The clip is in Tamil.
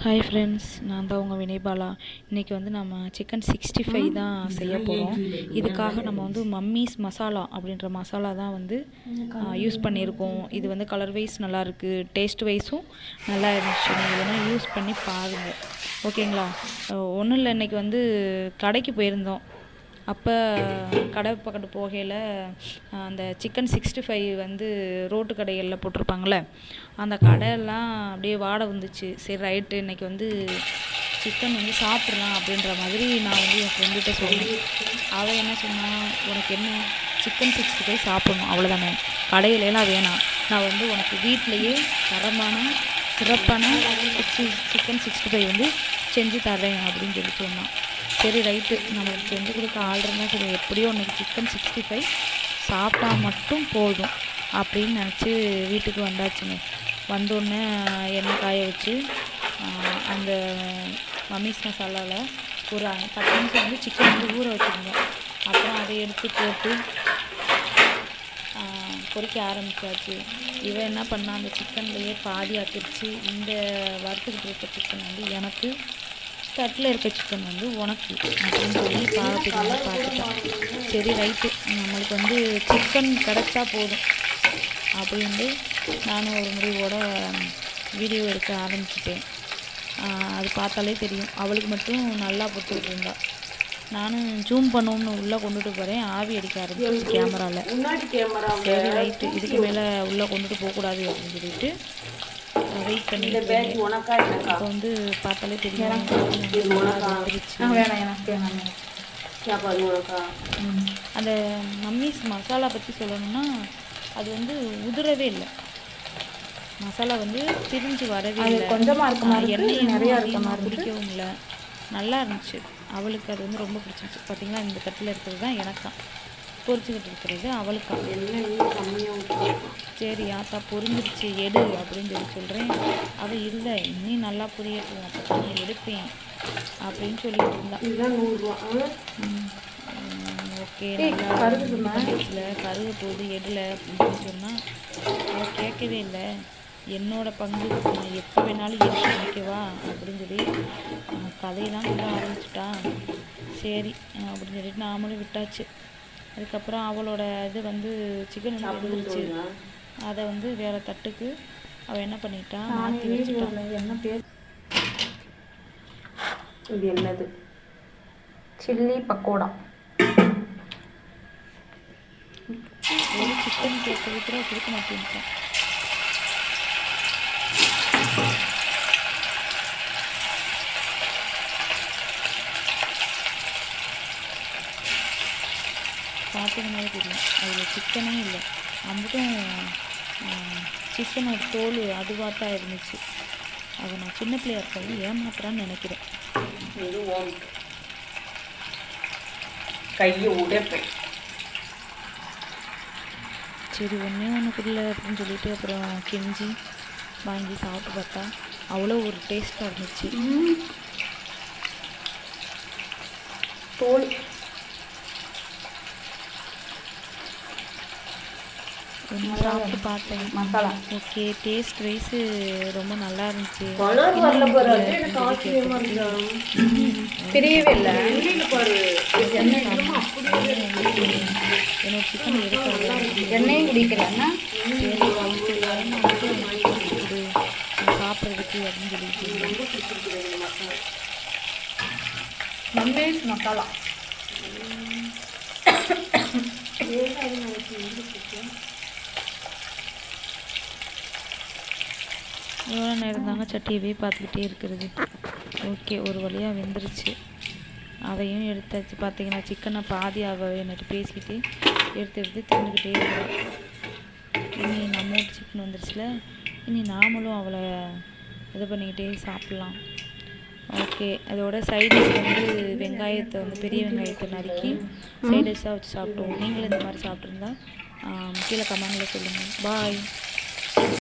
ஹாய் ஃப்ரெண்ட்ஸ், நான் தான் உங்கள் வினய்பாலா. இன்றைக்கி வந்து நம்ம சிக்கன் 65 தான் செய்ய போகிறோம். இதுக்காக நம்ம வந்து மம்மீஸ் மசாலா அப்படின்ற மசாலா தான் வந்து யூஸ் பண்ணியிருக்கோம். இது வந்து கலர் வைஸ் நல்லாயிருக்கு, டேஸ்ட் வைஸும் நல்லா இருந்துச்சு. நீங்கள் வேணால் யூஸ் பண்ணி பாருங்கள், ஓகேங்களா? ஒன்றும் இல்லை, இன்றைக்கி வந்து கடைக்கு போயிருந்தோம். அப்போ கடை பக்கத்து போகையில் அந்த சிக்கன் 65 வந்து ரோட்டு கடைகளில் போட்டிருப்பாங்களே, அந்த கடையெல்லாம் அப்படியே வாடை வந்துச்சு. சரி ரைட்டு, இன்றைக்கி வந்து சிக்கன் வந்து சாப்பிட்றலாம் அப்படின்ற மாதிரி நான் வந்து என் ஃப்ரெண்டுகிட்ட சொன்னேன். அவள் என்ன சொன்னான், உனக்கு என்ன சிக்கன் 65 சாப்பிட்ணும் அவ்வளோதானே, கடையிலலாம் வேணாம், நான் வந்து உனக்கு வீட்டிலையே தரமான சிறப்பான சிக்கன் 65 வந்து செஞ்சு தரேன் அப்படின்னு சொல்லி சொன்னான். சரி ரைட்டு, நம்மளுக்கு செஞ்சு கொடுக்க ஆள் இருந்தால் சரி, எப்படியோ ஒன்று சிக்கன் 65 சாப்பிட்டா மட்டும் போதும் அப்படின்னு நினச்சி வீட்டுக்கு வந்தாச்சுங்க. வந்தோடனே எண்ணெய் காய வச்சு அந்த மம்மீஸ் மசாலாவில் ஒரு 10 நிமிஷம் வந்து சிக்கன் வந்து ஊற வச்சுருந்தோம். அப்புறம் அதை எடுத்து போட்டு பொரிக்க ஆரம்பித்தாச்சு. இவன் என்ன பண்ணால் அந்த சிக்கன்லேயே பாதி ஆக்கிடுச்சு. இந்த வறுத்துக்கிட்டு இருக்க சிக்கன் வந்து எனக்கு, தட்டில் இருக்க சிக்கன் வந்து உனக்கு அப்படின்னு சொல்லி பார்த்துட்டேன். சரி ரைட்டு, நம்மளுக்கு வந்து சிக்கன் கிடச்சா போதும் அப்படின்னு நானும் ஒரு முடிவோட வீடியோ எடுக்க ஆரம்பிச்சிட்டேன். அது பார்த்தாலே தெரியும், அவளுக்கு மட்டும் நல்லா போட்டுக்கிட்டு இருந்தா. நானும் ஜூம் பண்ணுவோம்னு உள்ளே கொண்டுட்டு போகிறேன், ஆவி அடிக்க ஆரம்பிச்சு கேமராவில். சரி ரைட்டு, இதுக்கு மேலே உள்ளே கொண்டுட்டு போகக்கூடாது அப்படின்னு சொல்லிட்டு வெயிட் பண்ணிட்டு இப்போ வந்து பார்த்தாலே தெரியும். அந்த மம்மீஸ் மசாலா பற்றி சொல்லணும்னா, அது வந்து உதிரவே இல்லை, மசாலா வந்து பிரிஞ்சு வரவே இல்லை, கொஞ்சமாக இருக்க மாதிரி, எண்ணெயும் நிறையா இருக்க மாதிரி பிடிக்கவும் இல்லை, நல்லா இருந்துச்சு. அவளுக்கு அது வந்து ரொம்ப பிடிச்சிருச்சு. பார்த்திங்களா, இந்த தட்டில் இருக்கிறது தான் எனக்கான், பொரிச்சுக்கிட்டு இருக்கிறது அவளுக்கா. சரி ஆத்தா பொரிஞ்சிருச்சு எடு அப்படின்னு சொல்லி சொல்கிறேன். அவள் இல்லை, இன்னும் நல்லா புரியட்டும், அப்போ நான் எடுப்பேன் அப்படின்னு சொல்லிட்டு இருந்தான். ஓகே, நல்லா கருக போகுது எடுல அப்படின்னு சொன்னால் அவள் கேட்கவே இல்லை. என்னோட பங்கு நான் எப்போ வேணாலும் எடுத்து நிற்கவா அப்படின்னு சொல்லி கதையெல்லாம் சொல்ல ஆரம்பிச்சிட்டா. சரி அப்படின்னு சொல்லிட்டு நாமளும் விட்டாச்சு. அதுக்கப்புறம் அவளோட இது வந்து சிக்கன் வந்து வெந்துருச்சு. அதை வந்து வேறு தட்டுக்கு அவள் என்ன பண்ணிட்டா, மாற்றி வச்சுட்டான். என்ன பேர் இது, என்னது, சில்லி பக்கோடா. ஒரு சிக்கன் கேட்கறது கூட கொடுக்க மாட்டேன்ட்டான். பார்த்தீங்கன்னாலே தெரியும், அதில் சிக்கனே இல்லை, அம்புட்டும் சிக்கனோட தோல் அதுவாக தான் இருந்துச்சு. அதை நான் சின்ன பிள்ளையா இருக்காது ஏமாத்துறான்னு நினைக்கிறேன். கையை உடைப்பேன். சரி ஒன்றுக்கு இல்லை அப்படின்னு சொல்லிட்டு அப்புறம் கெஞ்சி வாங்கி சாப்பிட்டு பார்த்தா அவ்வளோ ஒரு டேஸ்ட்டாக இருந்துச்சு. தோல் ஒன்று சாப்பிட்டு பார்த்தேன், மசாலா ஓகே, டேஸ்ட் வைஸு ரொம்ப நல்லா இருந்துச்சு. தெரியவே இல்லை. என்னோட சிக்கன் எடுக்கிறது எண்ணெயும் குடிக்கிறேன்னா சாப்பிட்றதுக்கு அப்படின்னு சொல்லிட்டு மம்மீஸ் மசாலா. எவ்வளோ நேரம் தாங்க சட்டியவே பார்த்துக்கிட்டே இருக்கிறது. ஓகே, ஒரு வழியாக வெந்துருச்சு. அதையும் எடுத்தாச்சு. பார்த்தீங்கன்னா சிக்கனை பாதி என்னட்டு பேசிக்கிட்டு எடுத்து தின்னுக்கிட்டே இருக்கிறோம். இனி நம்ம வீட்டு சிக்கன் வந்துருச்சுல, இனி நாமளும் அவளை இது பண்ணிக்கிட்டே சாப்பிட்லாம். ஓகே, அதோட சைடிஷ் வந்து வெங்காயத்தை வந்து பெரிய வெங்காயத்தை நறுக்கி சைடிஷாக வச்சு சாப்பிடுவோம். நீங்களும் இந்த மாதிரி சாப்பிட்ருந்தா கீழே கமெண்டில் சொல்லுங்கள். பாய்.